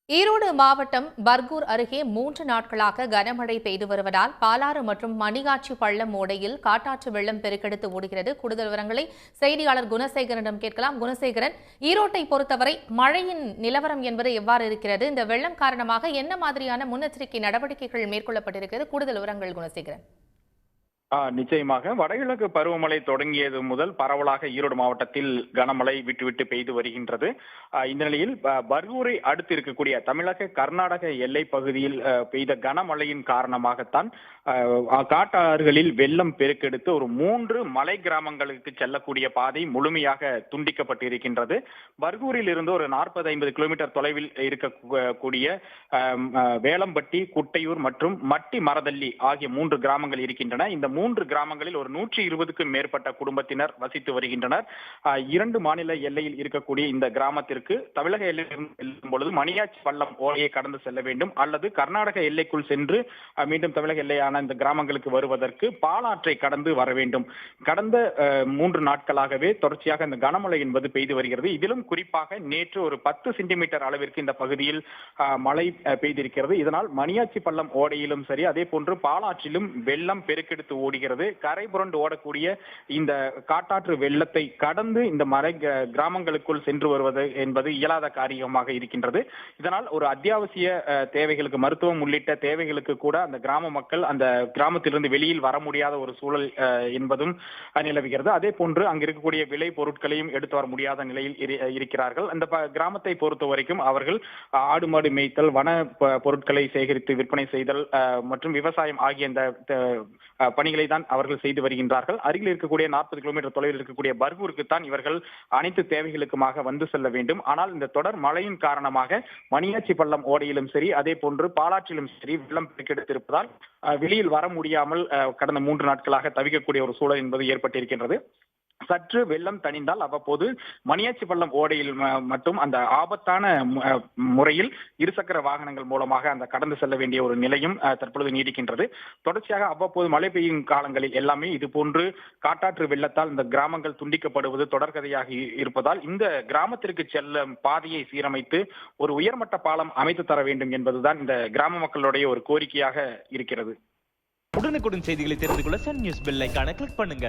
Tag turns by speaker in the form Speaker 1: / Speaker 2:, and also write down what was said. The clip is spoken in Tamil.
Speaker 1: ஈரோடு மாவட்டம் பர்கூர் அருகே 3 நாட்களாக கனமழை பெய்து வருவதால் பாலாறு மற்றும் மணியாச்சி பள்ளம் ஓடையில் காட்டாற்று வெள்ளம் பெருக்கெடுத்து ஓடுகிறது. கூடுதல் விவரங்களை செய்தியாளர் குணசேகரனிடம் கேட்கலாம். குணசேகரன், ஈரோட்டை பொறுத்தவரை மழையின் நிலவரம் என்பது எவ்வாறு இருக்கிறது? இந்த வெள்ளம் காரணமாக என்ன மாதிரியான முன்னெச்சரிக்கை நடவடிக்கைகள் மேற்கொள்ளப்பட்டிருக்கிறது? கூடுதல் விவரங்கள் குணசேகரன்.
Speaker 2: நிச்சயமாக வடகிழக்கு பருவமழை தொடங்கியது முதல் பரவலாக ஈரோடு மாவட்டத்தில் கனமழை விட்டு பெய்து வருகின்றது. இந்த நிலையில் பர்கூரை அடுத்து இருக்கக்கூடிய தமிழக கர்நாடக எல்லை பகுதியில் பெய்த கனமழையின் காரணமாகத்தான் காட்டாறுகளில் வெள்ளம் பெருக்கெடுத்து ஒரு 3 மலை கிராமங்களுக்கு செல்லக்கூடிய பாதை முழுமையாக துண்டிக்கப்பட்டிருக்கின்றது. பர்கூரில் இருந்து ஒரு 40-50 கிலோமீட்டர் தொலைவில் இருக்கக்கூடிய வேலம்பட்டி, குட்டையூர் மற்றும் மட்டி மரதள்ளி ஆகிய 3 கிராமங்கள் இருக்கின்றன. இந்த 3 கிராமங்களில் ஒரு 120க்கும் மேற்பட்ட குடும்பத்தினர் வசித்து வருகின்றனர். 2 மாநில எல்லையில் இருக்கக்கூடிய இந்த கிராமத்திற்கு தமிழக எல்லையிலிருந்து செல்லும் பொழுது மணியாச்சி பள்ளம் ஓடையை கடந்து செல்ல வேண்டும், அல்லது கர்நாடக எல்லைக்குள் சென்று மீண்டும் தமிழக எல்லையான இந்த கிராமங்களுக்கு வருவதற்கு பாலாற்றை கடந்து வர வேண்டும். கடந்த 3 நாட்களாகவே தொடர்ச்சியாக இந்த கனமழை என்பது பெய்து வருகிறது. இதிலும் குறிப்பாக நேற்று ஒரு 10 சென்டிமீட்டர் அளவிற்கு இந்த பகுதியில் மழை பெய்திருக்கிறது. இதனால் மணியாச்சி பள்ளம் ஓடையிலும் சரி, அதே போன்று பாலாற்றிலும் வெள்ளம் பெருக்கெடுத்து ஓடுகிறது. கரை புரண்டு ஓடக்கூடிய இந்த காட்டாற்று வெள்ளத்தை கடந்து இந்த மலை கிராமங்களுக்குள் சென்று வருவது என்பது இயலாத காரியமாக இருக்கின்றது. இதனால் ஒரு அத்தியாவசிய தேவைகளுக்கு, மருத்துவம் உள்ளிட்ட தேவைகளுக்கு கூட அந்த கிராம மக்கள் அந்த கிராமத்திலிருந்து வெளியில் வர முடியாத ஒரு சூழல் என்பதும் நிலவுகிறது. அதே போன்று அங்கு இருக்கக்கூடிய விலை பொருட்களையும் எடுத்து வர முடியாத நிலையில் இருக்கிறார்கள். அந்த கிராமத்தை பொறுத்த வரைக்கும் அவர்கள் ஆடு மாடு மேய்த்தல், வன பொருட்களை சேகரித்து விற்பனை செய்தல் மற்றும் விவசாயம் ஆகிய இந்த பணிகளை தான் அவர்கள் செய்து வருகின்றார்கள். அருகில் இருக்கக்கூடிய 40 கிலோமீட்டர் தொலைவில் இருக்கக்கூடிய பர்கூருக்கு தான் இவர்கள் அனைத்து தேவைகளுக்குமாக வந்து செல்ல வேண்டும். ஆனால் இந்த தொடர் மழையின் காரணமாக மணியாச்சி பள்ளம் ஓடையிலும் சரி, அதே போன்று பாலாற்றிலும் சரி வெள்ளம் பெருக்கெடுத்திருப்பதால் வெளியில் வர முடியாமல் கடந்த 3 நாட்களாக தவிக்கக்கூடிய ஒரு சூழல் என்பது ஏற்பட்டிருக்கின்றது. சற்று வெள்ளம் தணிந்தால் அவ்வப்போது மணியாச்சி பள்ளம் ஓடையில் மட்டும் அந்த ஆபத்தான முறையில் இருசக்கர வாகனங்கள் மூலமாக அந்த கடந்து செல்ல வேண்டிய ஒரு நிலையும் தற்பொழுது நீடிக்கின்றது. தொடர்ச்சியாக அவ்வப்போது மழை பெய்யும் காலங்களில் எல்லாமே இது போன்று காட்டாற்று வெள்ளத்தால் இந்த கிராமங்கள் துண்டிக்கப்படுவது தொடர்கதையாக இருப்பதால் இந்த கிராமத்திற்கு செல்லும் பாதையை சீரமைத்து ஒரு உயர்மட்ட பாலம் அமைத்து தர வேண்டும் என்பதுதான் இந்த கிராம மக்களுடைய ஒரு கோரிக்கையாக இருக்கிறது.
Speaker 3: உடனுக்குடன் செய்திகளை தெரிந்து கொள்ள சன் நியூஸ் பெல் ஐகானை கிளிக் பண்ணுங்க.